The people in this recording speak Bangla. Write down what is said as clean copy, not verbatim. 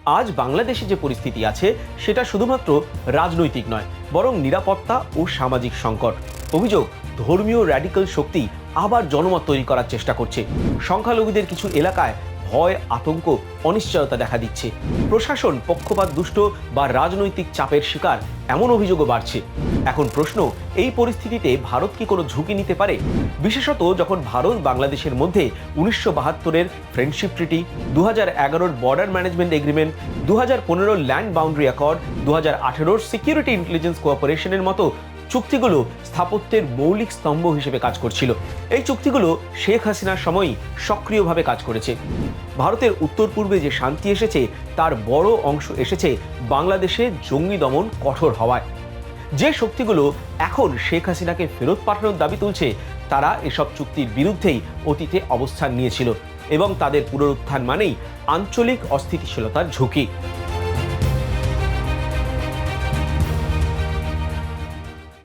আজ বাংলাদেশে যে পরিস্থিতি আছে সেটা শুধুমাত্র রাজনৈতিক নয়, বরং নিরাপত্তা ও সামাজিক সংকট। অভিযোগ, ধর্মীয় র্যাডিক্যাল শক্তি আবার জনমত তৈরি করার চেষ্টা করছে। সংখ্যালঘুদের কিছু এলাকায় ভয়, আতঙ্ক, অনিশ্চয়তা দেখা দিচ্ছে। প্রশাসন পক্ষপাত দুষ্ট বা রাজনৈতিক চাপের শিকার এমন অভিযোগও বাড়ছে। এখন প্রশ্ন, এই পরিস্থিতিতে ভারত কি কোনো ঝুঁকি নিতে পারে? বিশেষত যখন ভারত বাংলাদেশের মধ্যে 1972-এর ফ্রেন্ডশিপ ট্রিটি, 2011-র বর্ডার ম্যানেজমেন্ট এগ্রিমেন্ট, 2015-র ল্যান্ড বাউন্ডারি অ্যাকর্ড, 2018-র সিকিউরিটি ইন্টেলিজেন্স কোঅপারেশনের মতো চুক্তিগুলো স্থাপত্যের মৌলিক স্তম্ভ হিসেবে কাজ করছিল। এই চুক্তিগুলো শেখ হাসিনার সময়ই সক্রিয়ভাবে কাজ করেছে। ভারতের উত্তর পূর্বে যে শান্তি এসেছে তার বড় অংশ এসেছে বাংলাদেশে জঙ্গি দমন কঠোর হওয়ায়। যে শক্তিগুলো এখন শেখ হাসিনাকে ফেরত পাঠানোর দাবি তুলছে, তারা এসব চুক্তির বিরুদ্ধেই অতীতে অবস্থান নিয়েছিল এবং তাদের পুনরুত্থান মানেই আঞ্চলিক অস্থিতিশীলতার ঝুঁকি।